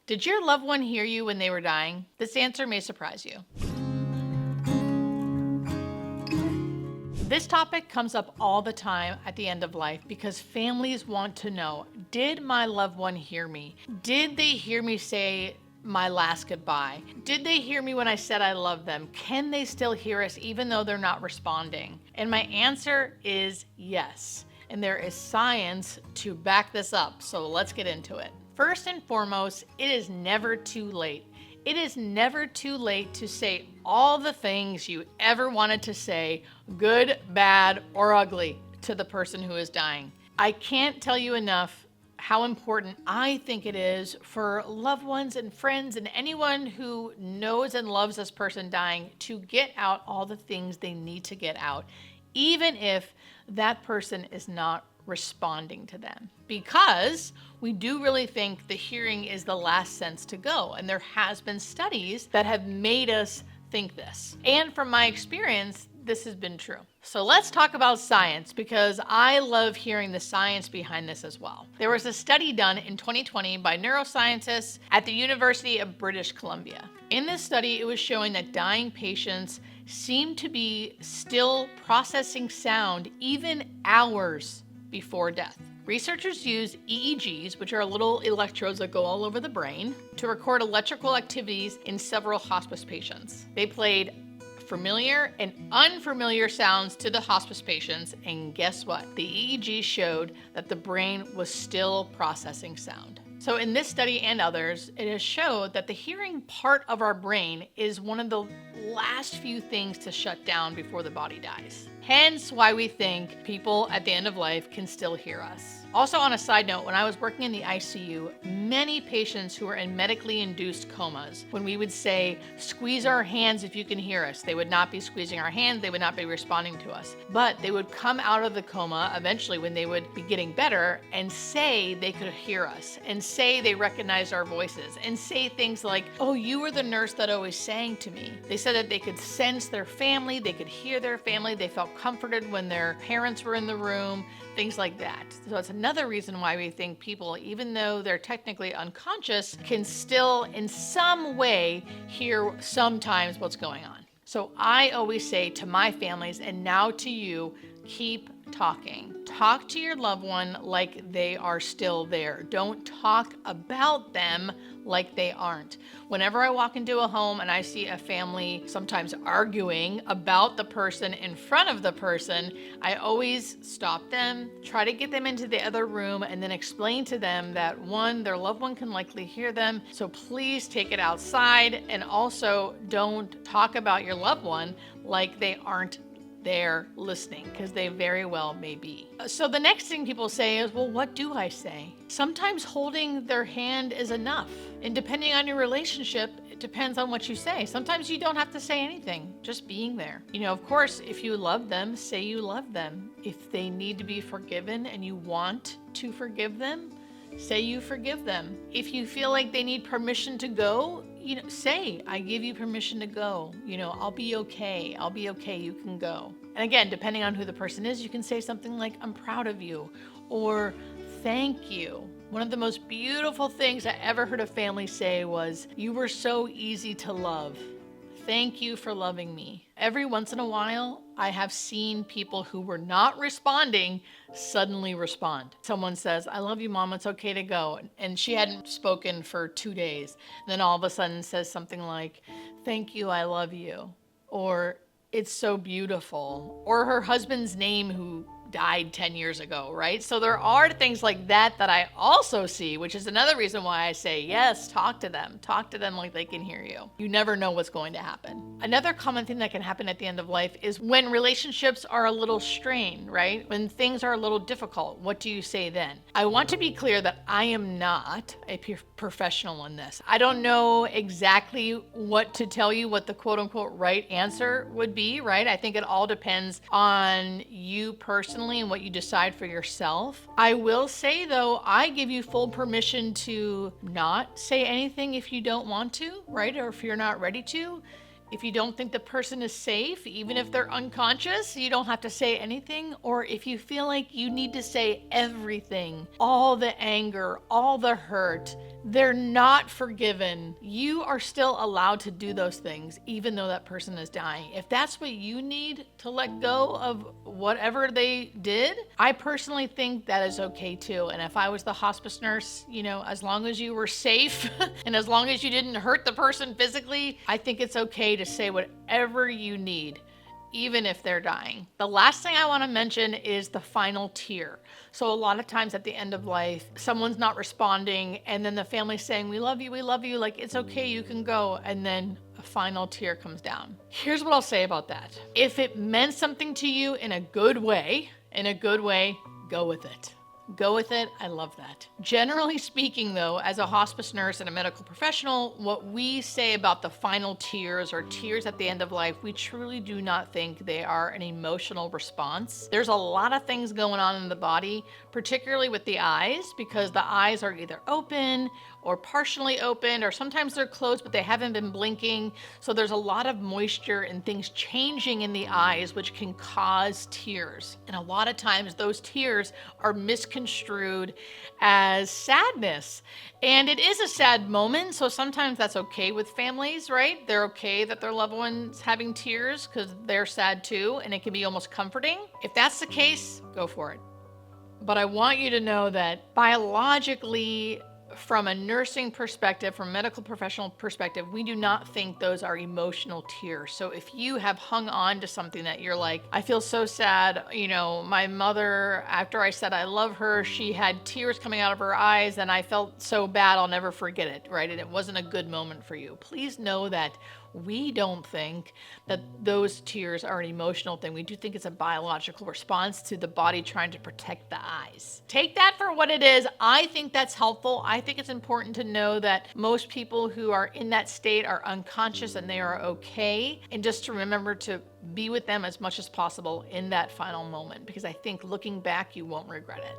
Did your loved one hear you when they were dying? This answer may surprise you. This topic comes up all the time at the end of life because families want to know, did my loved one hear me? Did they hear me say my last goodbye? Did they hear me when I said I love them? Can they still hear us even though they're not responding? And my answer is yes. And there is science to back this up, so let's get into it. First and foremost, it is never too late. It is never too late to say all the things you ever wanted to say, good, bad, or ugly, to the person who is dying. I can't tell you enough how important I think it is for loved ones and friends and anyone who knows and loves this person dying to get out all the things they need to get out, even if that person is not responding to them. Because we do really think the hearing is the last sense to go. And there has been studies that have made us think this. And from my experience, this has been true. So let's talk about science because I love hearing the science behind this as well. There was a study done in 2020 by neuroscientists at the University of British Columbia. In this study, it was showing that dying patients seem to be still processing sound even hours before death. Researchers used EEGs, which are little electrodes that go all over the brain, to record electrical activities in several hospice patients. They played familiar and unfamiliar sounds to the hospice patients, and guess what? The EEG showed that the brain was still processing sound. So in this study and others, it has showed that the hearing part of our brain is one of the last few things to shut down before the body dies. Hence why we think people at the end of life can still hear us. Also, on a side note, when I was working in the ICU, many patients who were in medically induced comas, when we would say, squeeze our hands if you can hear us, they would not be squeezing our hands, they would not be responding to us. But they would come out of the coma eventually when they would be getting better and say they could hear us, and say they recognized our voices, and say things like, oh, you were the nurse that always sang to me. They said that they could sense their family, they could hear their family, they felt comforted when their parents were in the room, things like that. So it's another reason why we think people, even though they're technically unconscious, can still in some way hear sometimes what's going on. So I always say to my families, and now to you, keep talking. Talk to your loved one like they are still there. Don't talk about them like they aren't. Whenever I walk into a home and I see a family sometimes arguing about the person in front of the person, I always stop them, try to get them into the other room, and then explain to them that one, their loved one can likely hear them, so please take it outside, and also don't talk about your loved one like they aren't there listening, because they very well may be. So the next thing people say is, well, what do I say? Sometimes holding their hand is enough. And depending on your relationship, it depends on what you say. Sometimes you don't have to say anything, just being there. You know, of course, if you love them, say you love them. If they need to be forgiven and you want to forgive them, say you forgive them. If you feel like they need permission to go, say, I give you permission to go. I'll be okay. I'll be okay. You can go. And again, depending on who the person is, you can say something like, I'm proud of you, or thank you. One of the most beautiful things I ever heard a family say was, you were so easy to love. Thank you for loving me. Every once in a while, I have seen people who were not responding suddenly respond. Someone says, I love you, Mom, it's okay to go. And she hadn't spoken for 2 days. And then all of a sudden says something like, thank you, I love you. Or it's so beautiful. Or her husband's name who died 10 years ago, right? So there are things like that that I also see, which is another reason why I say, yes, talk to them. Talk to them like they can hear you. You never know what's going to happen. Another common thing that can happen at the end of life is when relationships are a little strained, right? When things are a little difficult, what do you say then? I want to be clear that I am not a professional in this. I don't know exactly what to tell you what the quote unquote right answer would be, right? I think it all depends on you personally and what you decide for yourself. I will say though, I give you full permission to not say anything if you don't want to, right? Or if you're not ready to. If you don't think the person is safe, even if they're unconscious, you don't have to say anything. Or if you feel like you need to say everything, all the anger, all the hurt, they're not forgiven. You are still allowed to do those things, even though that person is dying. If that's what you need to let go of whatever they did, I personally think that is okay too. And if I was the hospice nurse, as long as you were safe and as long as you didn't hurt the person physically, I think it's okay to say whatever you need, even if they're dying. The last thing I want to mention is the final tear. So a lot of times at the end of life, someone's not responding, and then the family's saying, we love you, like, it's okay, you can go. And then a final tear comes down. Here's what I'll say about that. If it meant something to you in a good way, go with it. Go with it. I love that. Generally speaking, though, as a hospice nurse and a medical professional, what we say about the final tears or tears at the end of life, we truly do not think they are an emotional response. There's a lot of things going on in the body, particularly with the eyes, because the eyes are either open or partially opened, or sometimes they're closed, but they haven't been blinking. So there's a lot of moisture and things changing in the eyes, which can cause tears. And a lot of times those tears are misconstrued as sadness. And it is a sad moment, so sometimes that's okay with families, right? They're okay that their loved one's having tears because they're sad too, and it can be almost comforting. If that's the case, go for it. But I want you to know that biologically, from a nursing perspective, from a medical professional perspective, we do not think those are emotional tears. So if you have hung on to something that you're like, I feel so sad, my mother, after I said I love her, she had tears coming out of her eyes and I felt so bad, I'll never forget it, right? And it wasn't a good moment for you. Please know that we don't think that those tears are an emotional thing. We do think it's a biological response to the body trying to protect the eyes. Take that for what it is. I think that's helpful. I think it's important to know that most people who are in that state are unconscious and they are okay. And just to remember to be with them as much as possible in that final moment, because I think looking back, you won't regret it.